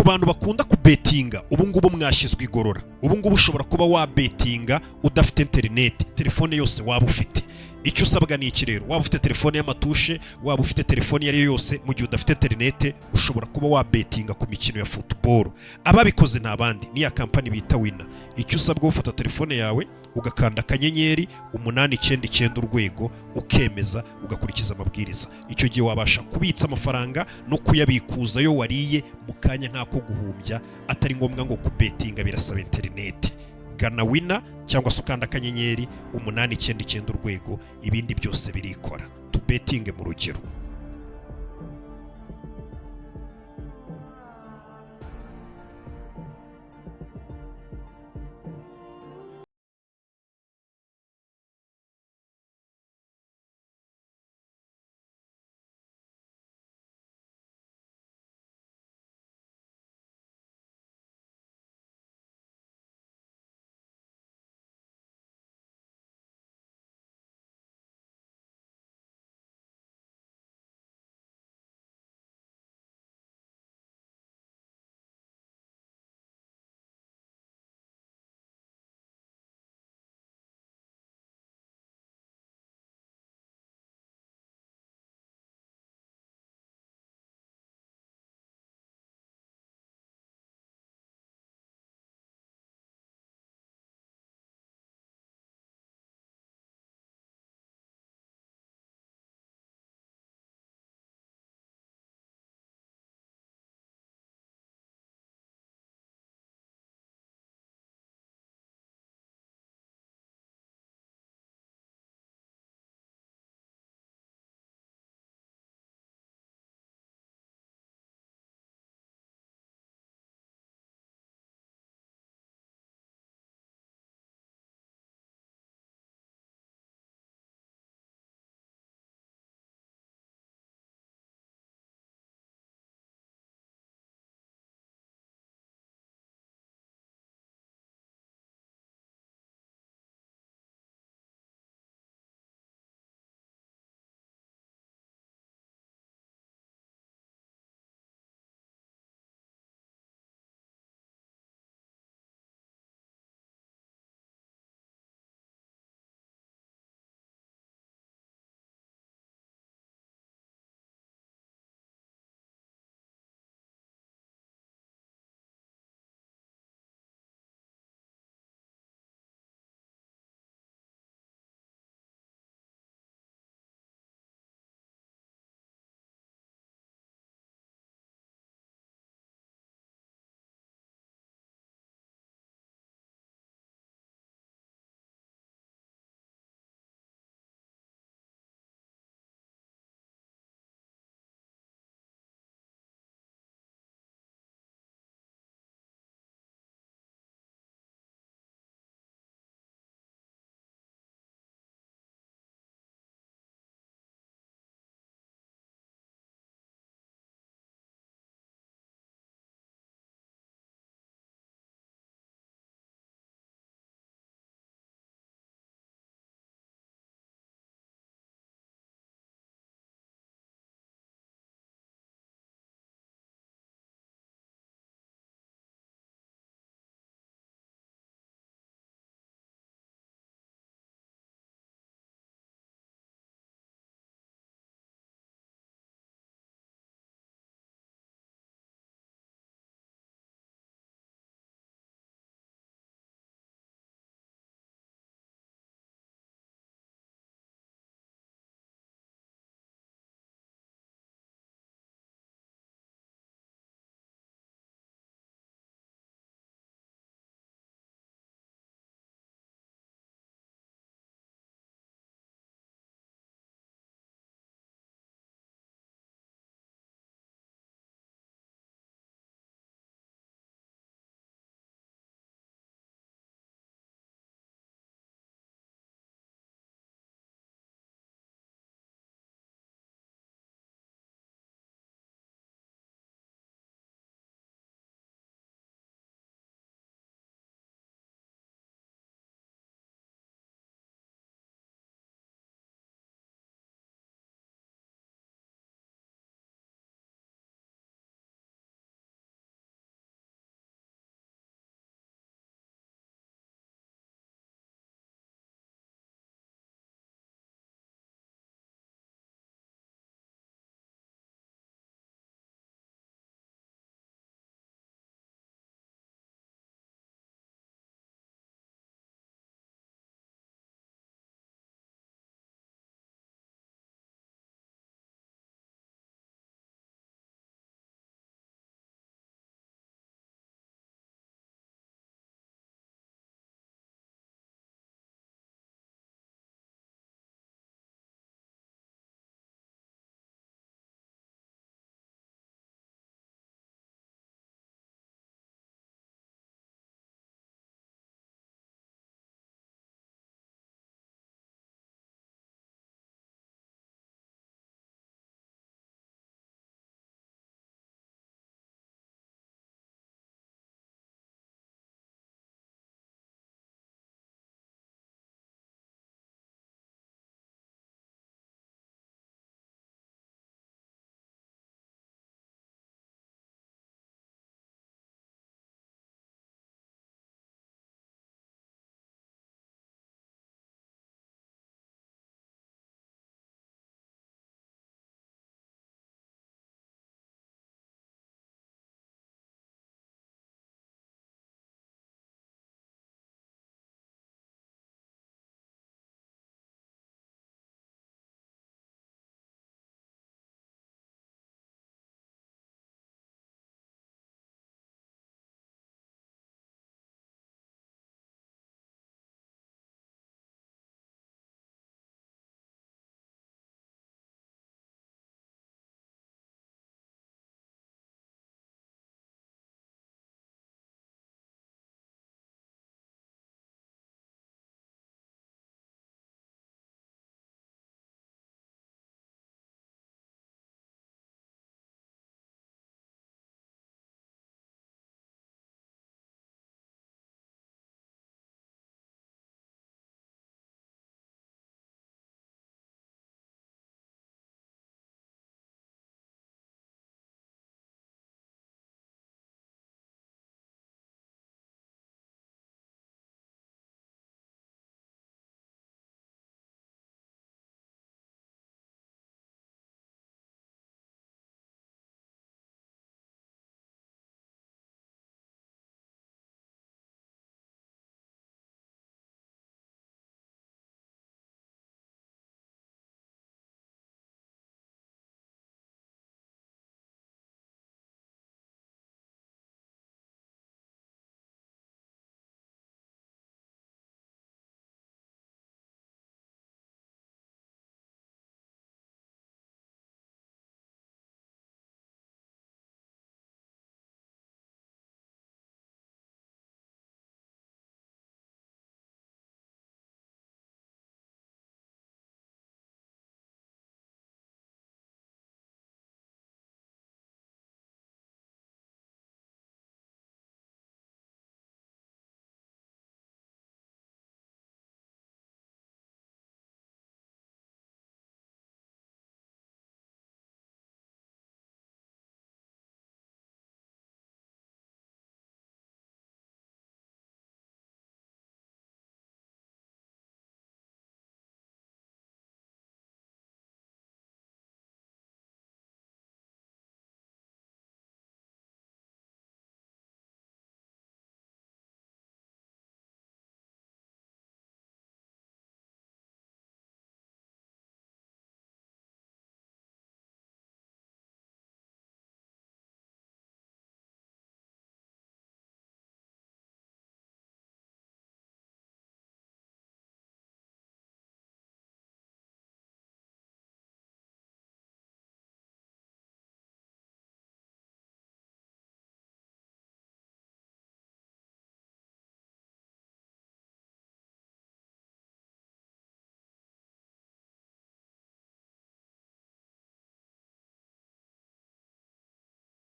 ku bantu bakunda kubetinga ubu ngubu mwashyizwe igorora. Ubu ngubu ushobora kuba wabetinga udafite interineti, telefone yose waba ufite. Icyo usabwa ni iki rero? Waba ufite telefone y'amatushe, waba ufite telefone iyo ari yo yose, mu gihe udafite interineti ushobora kuba wabetinga ku mikino ya football. Ababikoze nta bandi, ni ya kampani bita Winner. Icyo usabwa ufata telefone yawe ugakanda akanyenyeri 899 urwego, ukemeza, ugakurikiza amabwiriza. Icyo gihe wabasha kubitsa amafaranga no kuyabikuza yo wariye mu kanya nk'ako guhumbya, atari ngombwa ngo kubetinga birasaba interineti. Gana Winner cyangwa se ukanda akanyenyeri 899 urwego, ibindi byose birikora. Tubetinge mu rugero.